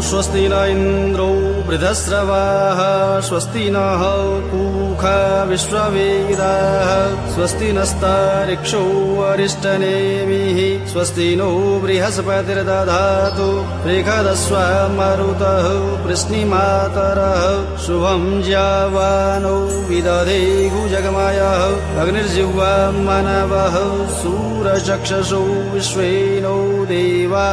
स्वस्ति न इन्द्रो वृधस्रवाः स्वस्ति नः पूषा विश्ववेदाः स्वस्ति नस्तार्क्ष्यो अरिष्टनेमिः स्वस्ति नो बृहस्पतिर्दधातु बृहदस्व मरुतः वृष्णिमातरः शुभं ज्यावानो विदधेयुः जगमयः अग्निर्जिह्वा मनवः सूरचक्षुषो विश्वेनो देवा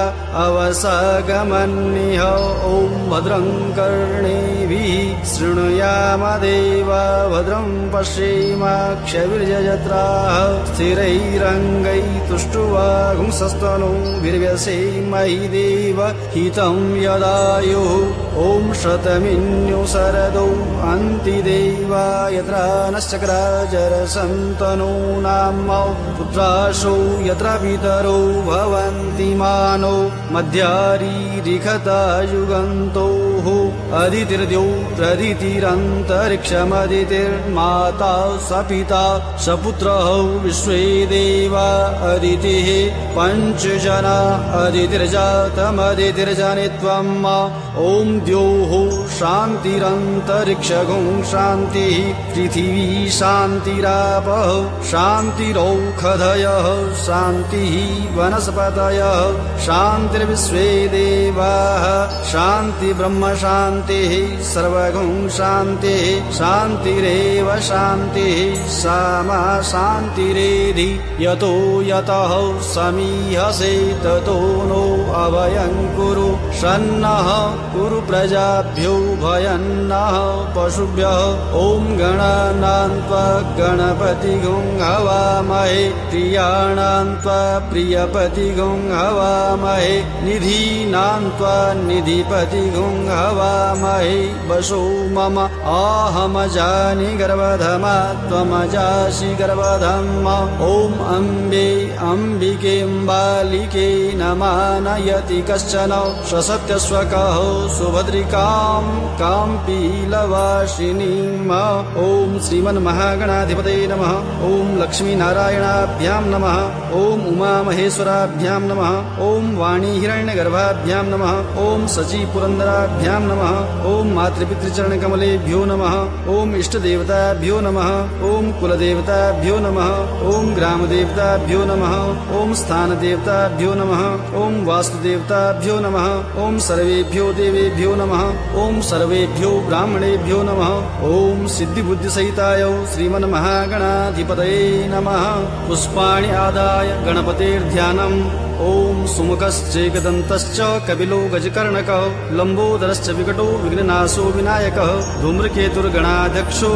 अवसागमन्निह ॐ भद्रं कर्णेभिः शृणुयाम देवा भद्रं पश्येमाक्षभिर्यजत्राः स्थिरैरङ्गैस्तुष्टुवागुंसस्तनूभिर्व्यसेमहि देव हितं यदायुः ॐ शतमिन्यो शरदो अन्ति देवा यत्र नश्चक्राजरसन्तनूनां पुत्राशो यत्र पितरो भवन्ति मानो मध्यारीरिखता युगन्तोः अदितिर्द्यौ प्रदितिरन्तरिक्षमदितिर्माता सपिता सपुत्रः विश्वे देवा अदितिः पञ्चजना अदितिर्जातमदितिर्जनित्वम् ॐ द्योः शान्तिरन्तरिक्षगुं शान्तिः पृथिवी शान्तिरापः शान्तिरौषधयः शान्तिः वनस्पतयः शान्तिर्विश्वे देवाः शान्ति ब्रह्म शान्तिः सर्वगुं शान्तिः शान्तिरेव शान्तिः सामा शान्तिरेधि यतो यतः समीहसे ततो नो अभयं कुरु सन्नः कुरु प्रजाभ्यो भयन्नः पशुभ्यः ॐ गणानां त्वा गणपतिगुं हवामहे प्रियाणां त्वा प्रियपतिगुं हवामहे निधीनां त्वा निधिपतिगुं हवामहे वसो मम आहमजानि गर्भधमा त्वमजासि गर्भधम्म ॐ अम्बे अम्बिकेऽम्बालिके नमानयति कश्चन ससत्यस्वकः सुभद्रिकां काम्पीलवासिनीम् ॐ श्रीमन्महागणाधिपतये नमः ॐ लक्ष्मीनारायणाभ्यां नमः ॐ उमामहेश्वराभ्यां नमः ॐ वाणीहिरण्यगर्भाभ्यां नमः ॐ सचीपुरन्दराभ्यां नमः ॐ मातृपितृचरणकमलेभ्यो नमः ॐ इष्टदेवताभ्यो नमः ॐ कुलदेवताभ्यो नमः ॐ ग्रामदेवताभ्यो नमः ॐ स्थानदेवताभ्यो नमः ॐ वास्तुदेवताभ्यो नमः ॐ सर्वेभ्यो देवेभ्यो नमः ॐ सर्वेभ्यो ब्राह्मणेभ्यो नमः ॐ सिद्धिबुद्धिसहिताय श्रीमन्महागणाधिपतये नमः पुष्पाणि आदाय गणपतेर्ध्यानम् ॐ सुमुखश्चैकदन्तश्च कपिलो गजकर्णकः लम्बोदरश्च विकटो विघ्ननाशो विनायकः धूम्रकेतुर्गणाध्यक्षो